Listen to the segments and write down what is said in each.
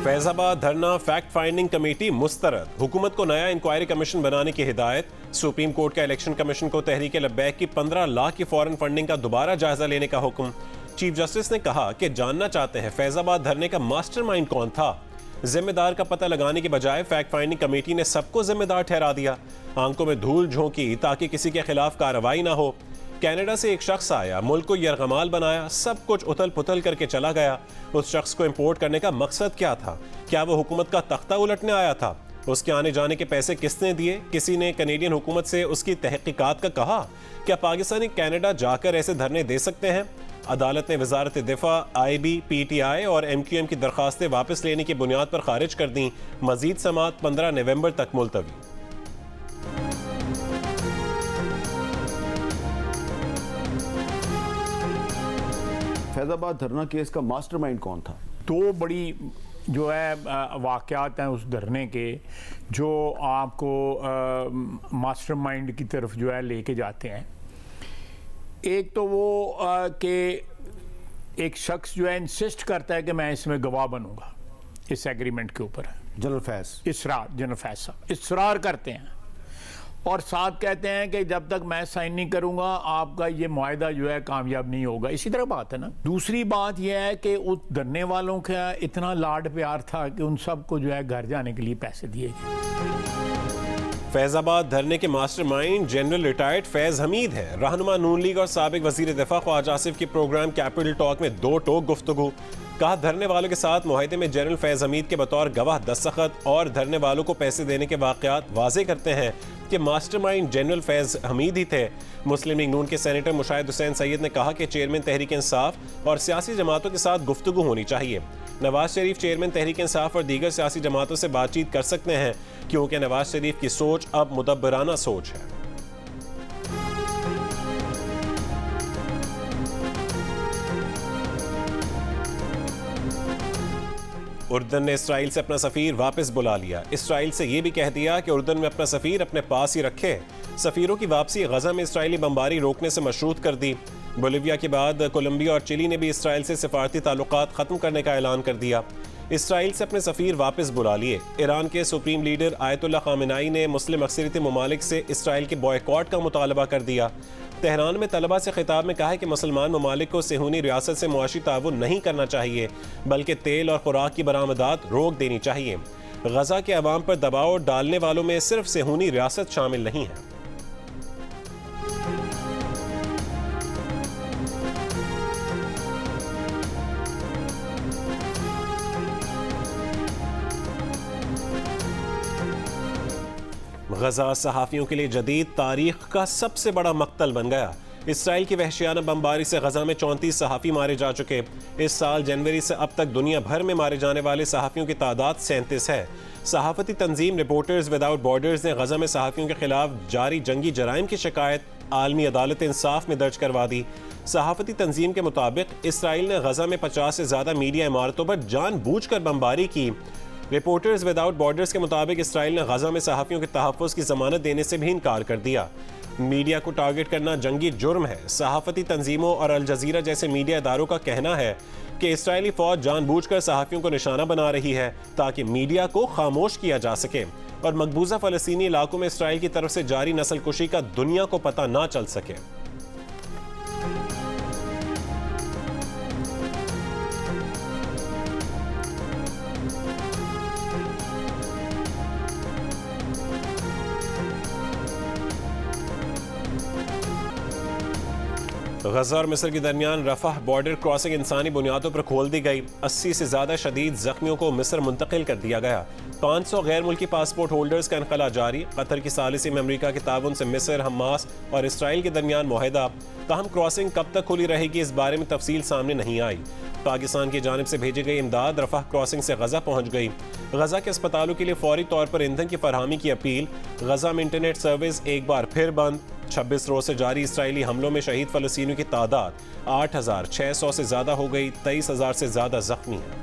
फैजाबाद धरना fact finding committee मुस्तरद, हुकूमत को नया इंक्वायरी कमीशन बनाने की हिदायत। सुप्रीम कोर्ट का इलेक्शन कमीशन को तहरीक लब्बैक की 15 लाख की फॉरेन फंडिंग का दोबारा जायजा लेने का हुक्म। चीफ जस्टिस ने कहा कि जानना चाहते हैं फैजाबाद धरने का मास्टरमाइंड कौन था। जिम्मेदार का पता लगाने के बजाय फैक्ट फाइंडिंग कमेटी ने सबको जिम्मेदार ठहरा दिया। आंखों में धूल झोंकी ताकि किसी के खिलाफ कार्रवाई ना हो। कनाडा से एक शख्स आया, मुल्क को यरगमाल बनाया, सब कुछ उथल पुथल करके चला गया। उस शख्स को इंपोर्ट करने का मकसद क्या था? क्या वो हुकूमत का तख्ता उलटने आया था? उसके आने जाने के पैसे किसने दिए? किसी ने कैनेडियन हुकूमत से उसकी तहकीकात का कहा? क्या पाकिस्तानी कनाडा जाकर ऐसे धरने दे सकते हैं? अदालत ने वजारत दिफा, IB, PTI और MQM की दरखास्तें वापस लेने की बुनियाद पर खारिज कर दी। मजीद समाअत 15 नवंबर तक मुलतवी। फैजाबाद धरना केस का मास्टरमाइंड कौन था? दो बड़ी जो है वाक़यात हैं उस धरने के जो आपको मास्टरमाइंड की तरफ जो है लेके जाते हैं। एक तो वो कि एक शख्स जो है इंसिस्ट करता है कि मैं इसमें गवाह बनूंगा इस एग्रीमेंट के ऊपर। जनरल फैज जनरल फैज साहब इसरार करते हैं और साथ कहते हैं कि जब तक मैं साइन नहीं करूंगा आपका ये मुआहदा जो है कामयाब नहीं होगा। इसी तरह बात है ना। दूसरी बात यह है कि उस धरने वालों का इतना लाड प्यार था कि उन सबको जो है घर जाने के लिए पैसे दिए गए। फैजाबाद धरने के mastermind general retired Faiz Hamid है। रहनुमा नून लीग और साबिक वजीर दिफा ख्वाजा आसिफ की प्रोग्राम कैपिटल टॉक में दो टोक गुफ्तगू। कहा धरने वालों के साथ मुआहदे में जनरल फैज हमीद के बतौर गवाह दस्तखत और धरने वालों को पैसे देने के वाकयात वाजे करते हैं कि मास्टरमाइंड जनरल फैज हमीद ही थे। मुस्लिम लीग नून के सेनेटर मुशाहिद हुसैन सैयद ने कहा कि चेयरमैन तहरीक इंसाफ और सियासी जमातों के साथ गुफ्तगू होनी चाहिए। नवाज शरीफ चेयरमैन तहरीक इंसाफ और दीगर सियासी जमातों से बातचीत कर सकते हैं क्योंकि नवाज शरीफ की सोच अब मुदब्बराना सोच है। उर्दन ने इसराइल से अपना सफीर वापस बुला लिया। इसराइल से यह भी कह दिया कि उर्दन में अपना सफीर अपने पास ही रखे। सफीरों की वापसी गजा में इसराइली बमबारी रोकने से मशरूत कर दी। बोलिविया के बाद कोलंबिया और चिली ने भी इसराइल से सिफारती ताल्लुकात खत्म करने का ऐलान कर दिया। इसराइल से अपने सफीर वापस बुला लिए। ईरान के सुप्रीम लीडर आयतुल्लाह खामेनाई ने मुस्लिम अक्सरियती ममालिक से इसराइल के बॉयकॉट का मुतालबा कर दिया। तेहरान में तलबा से खिताब में कहा है कि मुसलमान ममालिक को सेहूनी रियासत से मुआशी ताउन नहीं करना चाहिए बल्कि तेल और खुराक की बरामदात रोक देनी चाहिए। गजा के अवाम पर दबाव डालने वालों में सिर्फ सेहूनी रियासत शामिल नहीं है। गजा सहाफ़ियों के लिए जदीद तारीख का सबसे बड़ा मक्तल बन गया। इसराइल की वहशियाना बमबारी से गजा में 34 सहाफ़ी मारे जा चुके। इस साल जनवरी से अब तक दुनिया भर में मारे जाने वाले सहाफ़ियों की तादाद 37 है। सहाफ़ती तंजीम रिपोर्टर्स विदाउट बॉर्डर्स ने गजा में सहाफ़ियों के खिलाफ जारी जंगी जराइम की शिकायत आलमी अदालत इंसाफ में दर्ज करवा दी। सहाफ़ती तंजीम के मुताबिक इसराइल ने गजा में 50 से ज़्यादा मीडिया इमारतों पर जानबूझकर बमबारी की। रिपोर्टर्स विदाउट बॉर्डर्स के मुताबिक इसराइल ने गजा में सहाफ़ियों के तहफ़्फ़ुज़ की ज़मानत देने से भी इनकार कर दिया। मीडिया को टारगेट करना जंगी जुर्म है। सहाफ़ती तंजीमों और अल जज़ीरा जैसे मीडिया इदारों का कहना है कि इसराइली फ़ौज जानबूझकर सहाफ़ियों को निशाना बना रही है ताकि मीडिया को खामोश किया जा सके और मकबूजा फ़लस्तीनी इलाकों में इसराइल की तरफ से जारी नस्लकुशी का दुनिया को पता ना चल सके। गजा और मिस्र के दरमियान रफाह बॉर्डर क्रॉसिंग इंसानी बुनियादों पर खोल दी गई। 80 से ज़्यादा शदीद जख्मियों को मिस्र मुंतकिल कर दिया गया। 500 गैर मुल्की पासपोर्ट होल्डर्स का इनखला जारी। कतर की सालिसी में अमरीका के ताउन से मिस्र, हमास और इसराइल के दरमियान मुआहदा। ताहम क्रॉसिंग कब तक खुली रहेगी इस बारे में तफसील सामने नहीं आई। पाकिस्तान की जानिब से भेजी गई इमदाद रफाह क्रॉसिंग से गजा पहुँच गई। गजा के अस्पतालों के लिए फौरी तौर पर ईंधन की फरहमी की अपील। गजा में इंटरनेट सर्विस एक बार फिर बंद। 26 रोज से जारी इसराइली हमलों में शहीद फ़लस्तीनियों की तादाद 8,600 से ज़्यादा हो गई। 23,000 से ज़्यादा जख्मी हैं।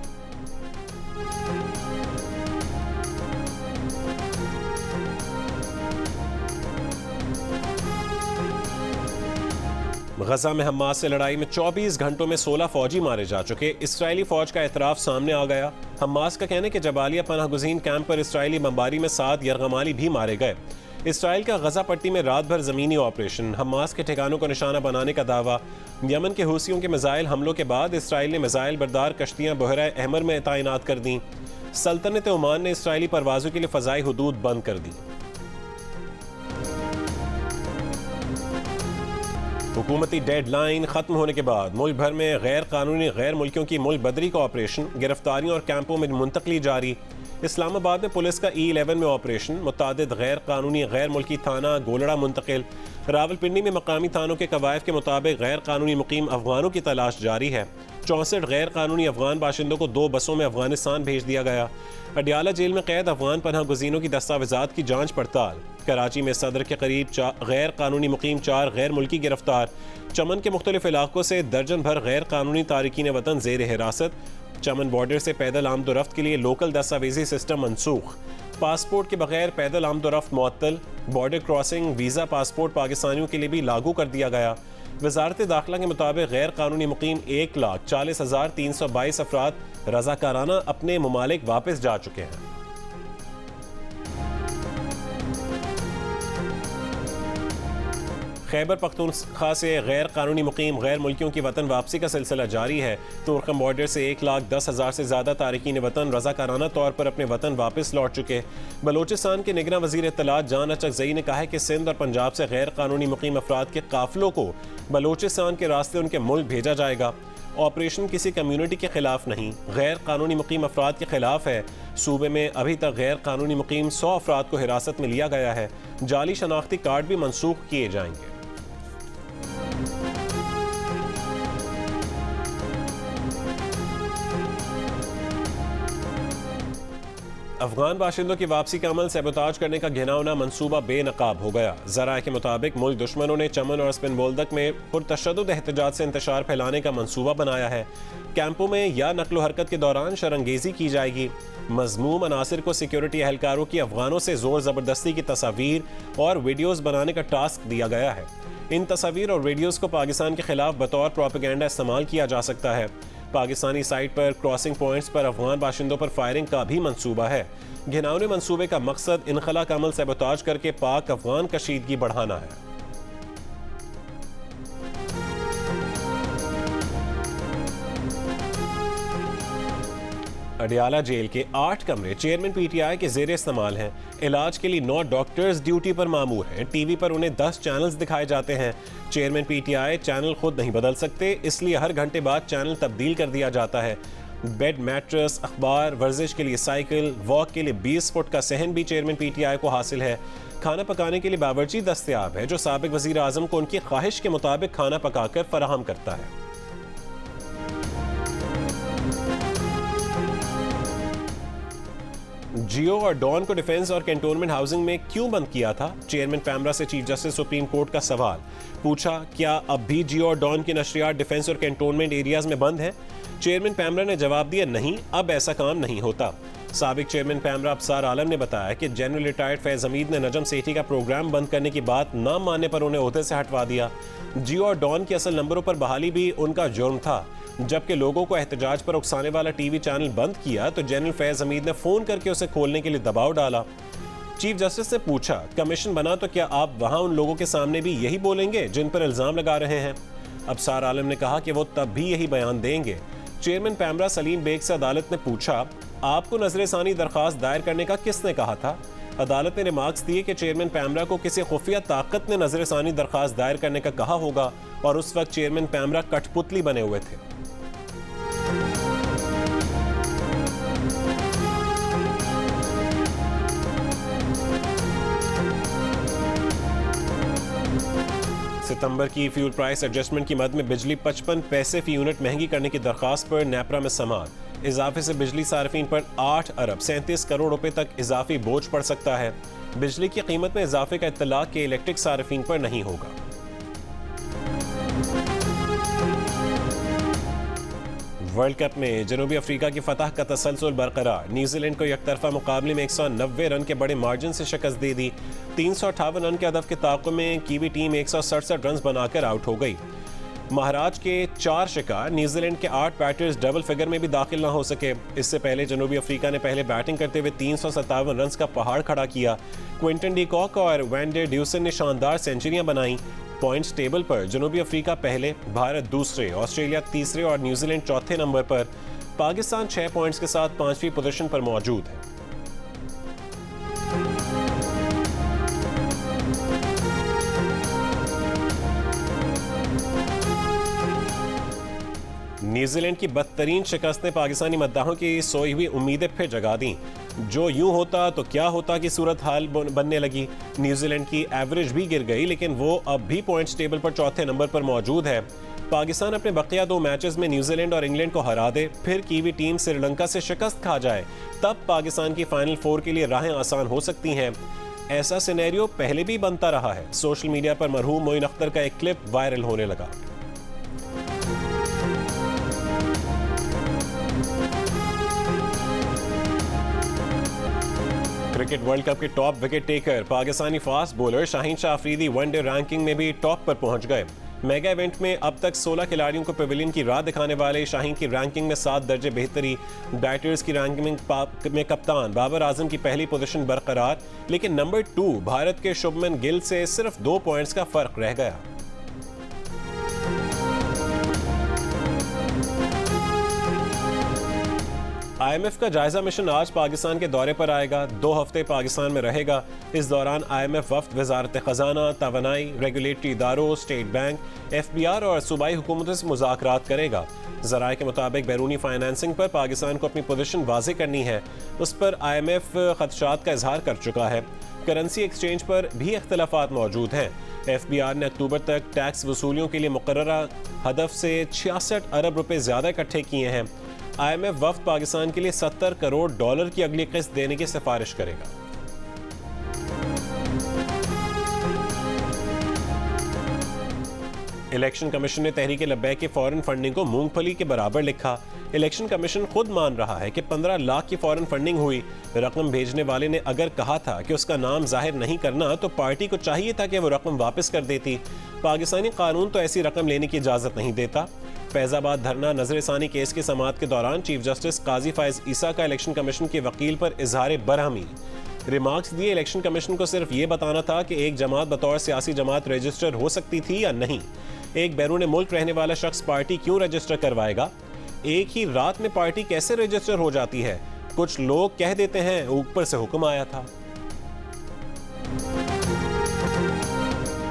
गजा में हमास से लड़ाई में 24 घंटों में 16 फौजी मारे जा चुके। इसराइली फौज का एतराफ सामने आ गया। हमास का कहना है कि जबालिया पनाह गुज़ीन कैंप पर इसराइली बमबारी में 7 यरगमाली भी मारे गए। इसराइल का गजा पट्टी में रात भर ज़मीनी ऑपरेशन, हमास के ठिकानों को निशाना बनाने का दावा। यमन के हूसियों के मिसाइल हमलों के बाद इसराइल ने मिसाइल बरदार कश्तियाँ बहरा अहमर में तैनात कर दी। सल्तनत ओमान ने इसराइली परवाज़ों के लिए फ़ज़ाई हुदूद बंद कर दी। हुकूमती डेडलाइन खत्म होने के बाद मुल्क भर में गैर कानूनी गैर मुल्कियों की मुल्क बदरी का ऑपरेशन, गिरफ्तारियों और कैंपों में मुंतकली जारी। इस्लामाबाद में पुलिस का E11 में ऑपरेशन, मुतादिद गैर कानूनी गैर मुल्की थाना गोलड़ा मुंतकिल। रावलपिंडी में मकामी थानों के कवायद के मुताबिक गैर कानूनी मुकीम अफगानों की तलाश जारी है। 64 गैर कानूनी अफगान बाशिंदों को 2 बसों में अफगानिस्तान भेज दिया गया। अडियाला जेल में कैद अफगान पनाह गुज़ीनों की दस्तावेजात की जांच पड़ताल। कराची में सदर के करीब गैर कानूनी मुकीम 4 गैर मुल्की गिरफ्तार। चमन के मुख्तलिफ इलाकों से दर्जन भर गैर कानूनी तारिकीन वतन ज़ेर हिरासत। चमन बॉर्डर से पैदल आमदोरफ्त के लिए लोकल दस्तावेजी सिस्टम मनसूख। पासपोर्ट के बगैर पैदल आमदोरफ्त मुअत्तल। बॉर्डर क्रॉसिंग वीज़ा पासपोर्ट पाकिस्तानियों के लिए भी लागू कर दिया गया। वजारत दाखिला के मुताबिक गैर कानूनी मुकीम 1,40,322 अफराद रज़ाकाराना अपने ममालिक वापस जा चुके हैं। खैबर पख्तूनख्वा से गैर कानूनी मुकीम गैर मुल्कियों की वतन वापसी का सिलसिला जारी है। तुर्कम बॉर्डर से 1,10,000 से ज़्यादा तारिकीन वतन रज़ाकाराना तौर पर अपने वतन वापस लौट चुके। बलोचिस्तान के निगरान वज़ीर इत्तलात जान अचकज़ई ने कहा है कि सिंध और पंजाब से गैर कानूनी मुकीम अफराद के काफिलों को बलोचिस्तान के रास्ते उनके मुल्क भेजा जाएगा। ऑपरेशन किसी कम्युनिटी के खिलाफ नहीं, गैर कानूनी मुकीम अफराद के खिलाफ है। सूबे में अभी तक गैर कानूनी मुकीम 100 अफराद को हिरासत में लिया गया है। जाली शनाख्ती कार्ड भी मनसूख किए जाएंगे। अफगान बाशिंदों की वापसी का अमल सैबोताज करने का घिनौना मंसूबा बेनकाब हो गया। ज़राए के मुताबिक मुल्क दुश्मनों ने चमन और स्पिन बोल्दक में पुरतशद्दुद एहतजाज से इंतशार फैलाने का मंसूबा बनाया है। कैंपों में या नकलो हरकत के दौरान शरंगेजी की जाएगी। मज़मूम अनासिर को सिक्योरिटी एहलकारों की अफगानों से जोर ज़बरदस्ती की तस्वीर और वीडियोज़ बनाने का टास्क दिया गया है। इन तस्वीर और वीडियोज़ को पाकिस्तान के खिलाफ बतौर प्रोपेगेंडा इस्तेमाल किया जा सकता है। पाकिस्तानी साइट पर क्रॉसिंग पॉइंट्स पर अफगान बाशिंदों पर फायरिंग का भी मंसूबा है। घिनौने मंसूबे का मकसद इनखला का अमल सैबोताज करके पाक अफगान कशीदगी बढ़ाना है। अडियाला जेल के 8 कमरे चेयरमैन PTI के जेर इस्तेमाल हैं। इलाज के लिए 9 डॉक्टर्स ड्यूटी पर मामूर हैं। टीवी पर उन्हें 10 चैनल्स दिखाए जाते हैं। चेयरमैन PTI चैनल खुद नहीं बदल सकते, इसलिए हर घंटे बाद चैनल तब्दील कर दिया जाता है। बेड, मैट्रेस, अखबार, वर्जिश के लिए साइकिल, वॉक के लिए 20 फुट का सहन भी चेयरमैन PTI को हासिल है। खाना पकाने के लिए बावर्ची दस्तयाब है, जो साबिक वजीर आजम को उनकी ख्वाहिश के मुताबिक खाना पकाकर फराहम करता है। जियो और डॉन को डिफेंस और कैंटोनमेंट हाउसिंग में क्यों बंद किया था? चेयरमैन पैमरा से चीफ जस्टिस सुप्रीम कोर्ट का सवाल पूछा। क्या अब भी जियो और डॉन की नशरियात डिफेंस और कैंटोनमेंट एरियाज में बंद है? चेयरमैन पैमरा ने जवाब दिया, नहीं, अब ऐसा काम नहीं होता। साबिक चेयरमैन पैमरा अफसार आलम ने बताया कि जनरल रिटायर्ड फैज हमीद ने नजम सेठी का प्रोग्राम बंद करने की बात न मानने पर उन्हें ओहदे से हटवा दिया। जियो और डॉन के असल नंबरों पर बहाली भी उनका जुर्म था। जबकि लोगों को एहतजाज पर उकसाने वाला टीवी चैनल बंद किया तो जनरल फैज हमीद ने फोन करके उसे खोलने के लिए दबाव डाला। चीफ जस्टिस से पूछा, कमीशन बना तो क्या आप वहां उन लोगों के सामने भी यही बोलेंगे जिन पर इल्जाम लगा रहे हैं? अफसार आलम ने कहा कि वो तब भी यही बयान देंगे। चेयरमैन पैमरा सलीम बेग से अदालत ने पूछा, आपको नजरसानी दरखास्त दायर करने का किसने कहा था? अदालत ने रिमार्क्स दिए कि चेयरमैन पैमरा को किसी खुफिया ताकत ने नजरसानी दरखास्त दायर करने का कहा होगा और उस वक्त चेयरमैन पैमरा कठपुतली बने हुए थे। सितंबर की फ्यूल प्राइस एडजस्टमेंट की मद में बिजली 55 पैसे फी यूनिट महंगी करने की दरखास्त पर नेपरा में समाअत। इजाफे से बिजली सार्फिन पर 8 अरब 37 करोड़ रुपए तक इजाफी बोझ पड़ सकता है। बिजली की कीमत में इजाफे का इत्तलाक के इलेक्ट्रिक सार्फिन पर नहीं होगा। वर्ल्ड कप में जनूबी अफ्रीका की फतह का तसलसल बरकरार। न्यूजीलैंड को एकतरफा मुकाबले में 190 रन के बड़े मार्जिन से शिकस्त दे दी। 358 रन के हदफ के ताक़ुब में कीवी टीम 167 रन बनाकर आउट हो गई। महाराज के 4 शिकार, न्यूजीलैंड के 8 बैटर्स डबल फिगर में भी दाखिल ना हो सके। इससे पहले जनूबी अफ्रीका ने पहले बैटिंग करते हुए 357 रन का पहाड़ खड़ा किया। क्विंटन डी कॉक और वैंडर ड्यूसन ने शानदार सेंचुरियां बनाई। पॉइंट्स टेबल पर जनूबी अफ्रीका पहले, भारत दूसरे, ऑस्ट्रेलिया तीसरे और न्यूजीलैंड चौथे नंबर पर। पाकिस्तान 6 पॉइंट्स के साथ 5वीं पोजीशन पर मौजूद है। न्यूजीलैंड की बदतरीन शिकस्त ने पाकिस्तानी मद्दाहों की सोई हुई उम्मीदें फिर जगा दी। जो यूं होता तो क्या होता की सूरत हाल बनने लगी। न्यूजीलैंड की एवरेज भी गिर गई, लेकिन वो अब भी पॉइंट्स टेबल पर चौथे नंबर पर मौजूद है। पाकिस्तान अपने बकिया 2 मैचेस में न्यूजीलैंड और इंग्लैंड को हरा दे, फिर कीवी टीम श्रीलंका से शिकस्त खा जाए, तब पाकिस्तान की फाइनल 4 के लिए राहें आसान हो सकती हैं। ऐसा सिनेरियो पहले भी बनता रहा है। सोशल मीडिया पर मरहूम मोइन अख्तर का एक क्लिप वायरल होने लगा। क्रिकेट वर्ल्ड कप के top wicket taker Pakistani fast bowler Shaheen Shah Afridi one day ranking में भी टॉप पर पहुंच गए। मेगा इवेंट में अब तक 16 खिलाड़ियों को पवेलियन की राह दिखाने वाले शाहीन की रैंकिंग में 7 दर्जे बेहतरी। बैटर्स की रैंकिंग में कप्तान बाबर आजम की पहली पोजीशन बरकरार, लेकिन नंबर 2 भारत के शुभमन गिल से सिर्फ 2 पॉइंट्स का फर्क रह गया। IMF का जायजा मिशन आज पाकिस्तान के दौरे पर आएगा। 2 हफ्ते पाकिस्तान में रहेगा। इस दौरान IMF वफ्द वजारत खजाना, तवानाई, रेगुलेटरी इदारों, स्टेट बैंक, FBR और सूबाई हुकूमतों से मुज़ाकरात करेगा। ज़राए के मुताबिक बैरूनी फाइनेंसिंग पर पाकिस्तान को अपनी पोजीशन वाज़े करनी है। उस पर IMF खदशात का इजहार कर चुका है। करेंसी एक्सचेंज पर भी इख्तलाफात मौजूद हैं। FBR ने अक्टूबर तक टैक्स वसूलियों के लिए मुकर्ररा हदफ से 66 अरब रुपए ज़्यादा इकट्ठे किए हैं। IMF वफ्द पाकिस्तान के लिए $70 करोड़ की अगली किस्त देने की सिफारिश करेगा। इलेक्शन कमीशन ने तहरीक लब्बैक की फॉरेन फंडिंग को मूंगफली के बराबर लिखा। इलेक्शन कमीशन खुद मान रहा है कि 15 लाख की फॉरेन फंडिंग हुई। रकम भेजने वाले ने अगर कहा था कि उसका नाम जाहिर नहीं करना, तो पार्टी को चाहिए था कि वो रकम वापस कर देती। पाकिस्तानी कानून तो ऐसी रकम लेने की इजाजत नहीं देता। फैजाबाद धरना नजरसानी केस की समाअत के दौरान चीफ जस्टिस काजी फायज ईसा का इलेक्शन कमीशन के वकील पर इजहार बरहमी। रिमार्क्स दिए, इलेक्शन कमीशन को सिर्फ ये बताना था कि एक जमात बतौर सियासी जमात रजिस्टर हो सकती थी या नहीं। एक बैरून मुल्क रहने वाला शख्स पार्टी क्यों रजिस्टर करवाएगा? एक ही रात में पार्टी कैसे रजिस्टर हो जाती है? कुछ लोग कह देते हैं ऊपर से हुक्म आया था।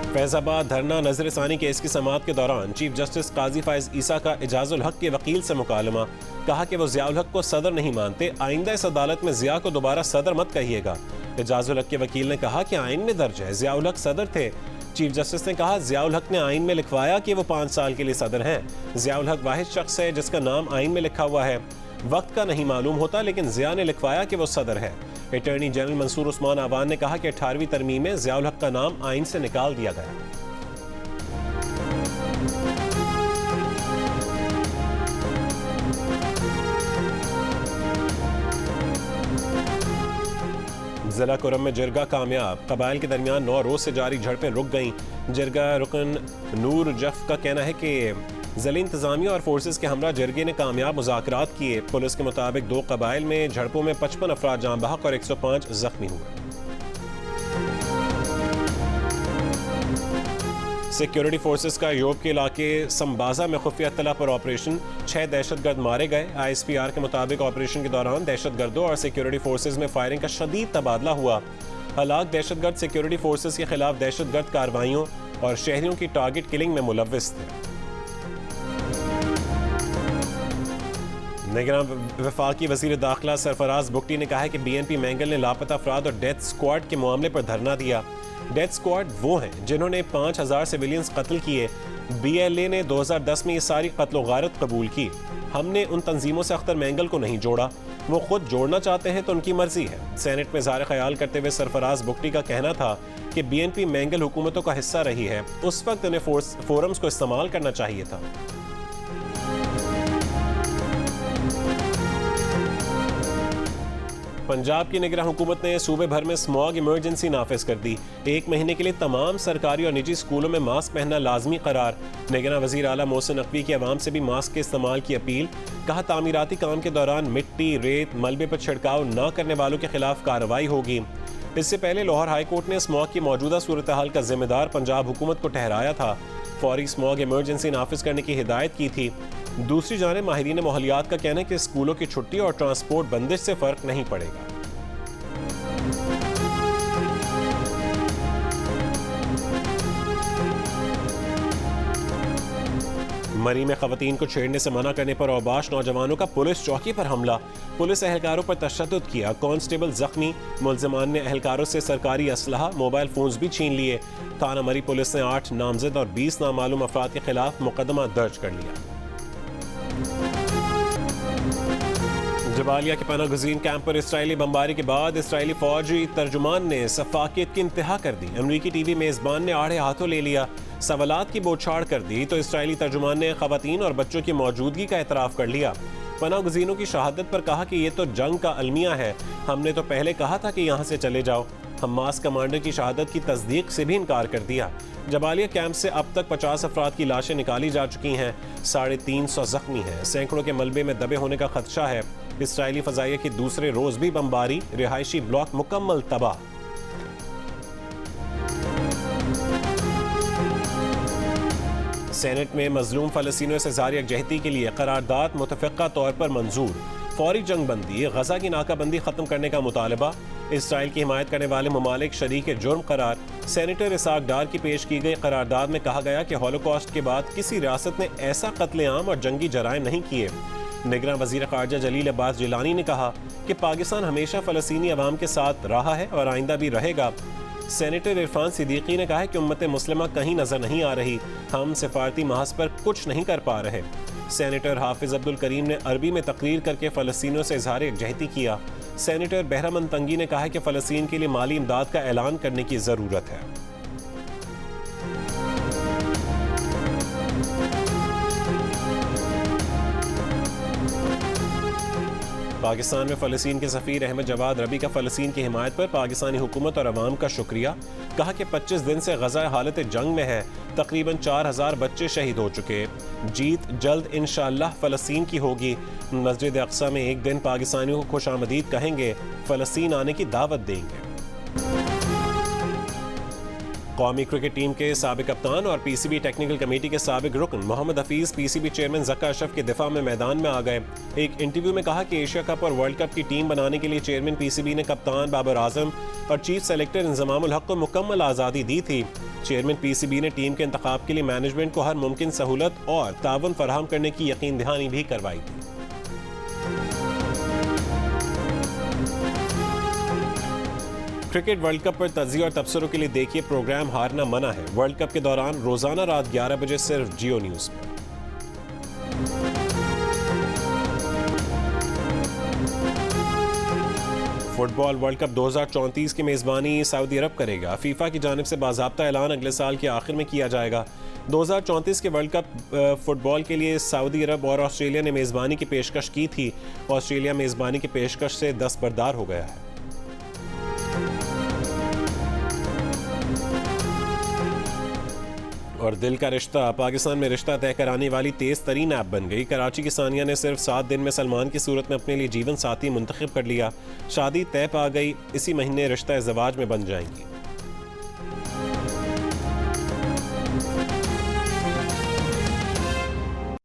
फैजाबाद धरना नजरसानी केस की समाअत के दौरान चीफ जस्टिस काजी फायज ईसा का एजाजुल हक के वकील से मुकालमा। कहा कि वो जियाउल हक को सदर नहीं मानते। आइंदा इस अदालत में जिया को दोबारा सदर मत कहिएगा। एजाजुल हक के वकील ने कहा कि आइन में दर्ज है जियाउल हक सदर थे। चीफ जस्टिस ने कहा जियाउल हक ने आइन में लिखवाया कि वो 5 साल के लिए सदर हैं। जियाउल हक वाहिद शख्स है जिसका नाम आइन में लिखा हुआ है। वक्त का नहीं मालूम होता, लेकिन जिया ने लिखवाया कि वो सदर है। अटॉर्नी जनरल मंसूर उस्मान आवान ने कहा कि 18वीं तरमीम में जियाउल हक का नाम आइन से निकाल दिया गया। जिला कुरम में जिरगा कामयाब। कबाइल के दरमियान 9 रोज से जारी झड़पें रुक गईं। जिरगा रुकन नूर जफ का कहना है कि ज़िला इंतजामिया और फोर्सेस के हमरा जिरगे ने कामयाब मुज़ाकरात किए। पुलिस के मुताबिक 2 कबाइल में झड़पों में 55 अफराद जान बहक और 105 जख्मी हुए। सिक्योरिटी फोर्सेस का यूरोप के इलाके संबाजा में खुफिया इत्तला पर ऑपरेशन। 6 दहशतगर्द मारे गए। ISPR के मुताबिक ऑपरेशन के दौरान दहशतगर्दों और सिक्योरिटी फोर्सेस में फायरिंग का शदीद तबादला हुआ। हलाक दहशतगर्द सिक्योरिटी फोर्सेस के खिलाफ दहशतगर्द कार्रवाइयों और शहरियों की टारगेट किलिंग में मुलव्विस थे। निगरान वफाकी वजीर दाखिला सरफराज बुगटी ने कहा है कि BNP मैंगल ने लापता अफराद और डेथ स्क्वाड के मामले पर धरना दिया। डेथ स्क्वाड वो हैं जिन्होंने 5000 सिविलियंस कत्ल किए। BLA ने 2010 में ये सारी कत्ल गारत कबूल की। हमने उन तंजीमों से अख्तर मैंगल को नहीं जोड़ा। वो खुद जोड़ना चाहते हैं तो उनकी मर्जी है। सेनेट में इज़हार ख्याल करते हुए सरफराज बुगटी का कहना था कि BNP मैंगल हुकूमतों का हिस्सा रही है। उस वक्त उन्हें फोरम्स को इस्तेमाल करना चाहिए था। पंजाब की निगरान हुकूमत ने सूबे भर में स्मॉग इमरजेंसी नाफिज कर दी। 1 महीने के लिए तमाम सरकारी और निजी स्कूलों में मास्क पहनना लाजमी करार। निगरान वजीर आला मोहसिन नकवी की आवाम से भी मास्क के इस्तेमाल की अपील। कहा तामीराती काम के दौरान मिट्टी, रेत, मलबे पर छिड़काव न करने वालों के खिलाफ कार्रवाई होगी। इससे पहले लाहौर हाई कोर्ट ने स्मॉग की मौजूदा सूरत हाल का जिम्मेदार पंजाब हुकूमत को ठहराया था। फौरी स्मॉग इमरजेंसी नाफिज करने की हिदायत की थी। दूसरी जानिब माहिरीन माहौलियात का कहना है कि स्कूलों की छुट्टी और ट्रांसपोर्ट बंदिश से फर्क नहीं पड़ेगा। मरी में खवातीन को छेड़ने से मना करने पर औबाश नौजवानों का पुलिस चौकी पर हमला। पुलिस एहलकारों पर तशद्दुद किया, कांस्टेबल जख्मी। मुल्जिमान ने एहलकारों से सरकारी असलहा, मोबाइल फोन्स भी छीन लिए। थाना मरी पुलिस ने 8 नामजद और 20 नामालूम अफराद के खिलाफ मुकदमा दर्ज कर लिया। जबालिया के पनाह गुज़ीन कैंप पर इसराइली बमबारी के बाद इसराइली फौजी तर्जुमान ने सफाकियत की इंतहा कर दी। अमरीकी टीवी मेज़बान ने आड़े हाथों ले लिया, सवालात की बौछार कर दी तो इसराइली तर्जुमान ने खवातीन और बच्चों की मौजूदगी का एतराफ़ कर लिया। पनाह गुज़ीनों की शहादत पर कहा कि ये तो जंग का अलमिया है, हमने तो पहले कहा था कि यहाँ से चले जाओ। हमास कमांडर की शहादत की तस्दीक से भी इनकार कर दिया। जबालिया कैंप से अब तक 50 अफराद की लाशें निकाली जा चुकी हैं, 350 जख्मी हैं, सैकड़ों के मलबे में दबे होने का खदशा है। इसराइली फजाइया की दूसरे रोज भी बमबारी, रिहायशी ब्लॉक मुकम्मल तबाह। सेनेट में मजलूम फलस्तीनियों से ज़ारी यकजहती के लिए करारदाद मुतफ़िक़ा तौर पर मंजूर। फौरी जंग बंदी, गजा की नाकाबंदी खत्म करने का मुतालबा। इसराइल की हिमायत करने वाले ममालिक शरीक जुर्म करार। सेनेटर इसाक डार की पेश की गई करारदाद में कहा गया कि हॉलोकॉस्ट के बाद किसी रियासत ने ऐसा कत्लेआम और जंगी जराइम नहीं किए। निगरान वज़ीर ख़ारजा जलील अब्बास जिलानी ने कहा कि पाकिस्तान हमेशा फ़लस्तीनी अवाम के साथ रहा है और आइंदा भी रहेगा। सेनेटर इरफान सिद्दीकी ने कहा है कि उम्मत मुस्लिमा कहीं नजर नहीं आ रही, हम सिफारती महज पर कुछ नहीं कर पा रहे। सेनेटर हाफिज अब्दुल करीम ने अरबी में तकरीर करके फ़लस्तीनियों से इजहार यकजहती किया। सेनेटर बहरामंद तंगी ने कहा है कि फ़लस्तीन के लिए माली इमदाद का ऐलान करने की ज़रूरत है। पाकिस्तान में फ़लस्तीन के सफ़ीर अहमद जवाद रबी का फ़लस्तीन की हिमायत पर पाकिस्तानी हुकूमत और अवाम का शुक्रिया। कहा कि 25 दिन से गज़ा हालत जंग में है, तकरीबन 4000 बच्चे शहीद हो चुके। जीत जल्द इंशाअल्लाह फ़लस्तीन की होगी। मस्जिद अक़सा में एक दिन पाकिस्तानियों को खुशामदीद कहेंगे, फ़लस्तीन आने की दावत देंगे। कौमी क्रिकेट टीम के साबिक कप्तान और पीसीबी टेक्निकल कमेटी के साबिक रुकन मोहम्मद हफीज़ पीसीबी चेयरमैन ज़क्का अशरफ के दिफा में मैदान में आ गए। एक इंटरव्यू में कहा कि एशिया कप और वर्ल्ड कप की टीम बनाने के लिए चेयरमैन पीसीबी ने कप्तान बाबर आजम और चीफ सेलेक्टर इंज़माम उल हक को मुकम्मल आज़ादी दी थी। चेयरमैन पीसीबी ने टीम के इंतखाब के लिए मैनेजमेंट को हर मुमकिन सहूलत और ताउन फराहम करने की यकीन दहानी भी करवाई थी। क्रिकेट वर्ल्ड कप पर तज्ज़िया और तबसरों के लिए देखिए प्रोग्राम हारना मना है। वर्ल्ड कप के दौरान रोजाना रात 11 बजे सिर्फ जियो न्यूज़ पर। फुटबॉल वर्ल्ड कप 2034 की मेज़बानी सऊदी अरब करेगा। फीफा की जानिब से बाज़ाब्ता ऐलान अगले साल के आखिर में किया जाएगा। 2034 के वर्ल्ड कप फुटबॉल के लिए सऊदी अरब और ऑस्ट्रेलिया ने मेज़बानी की पेशकश की थी। ऑस्ट्रेलिया मेज़बानी की पेशकश से दस्तबरदार हो गया है। और दिल का रिश्ता पाकिस्तान में रिश्ता तय कराने वाली तेज तरीन ऐप बन गई। कराची की सानिया ने सिर्फ 7 दिन में सलमान की सूरत में अपने लिए जीवन साथी मुंतखब कर लिया। शादी तय पा गई, इसी महीने रिश्ता ज़वाज में बन जाएंगी।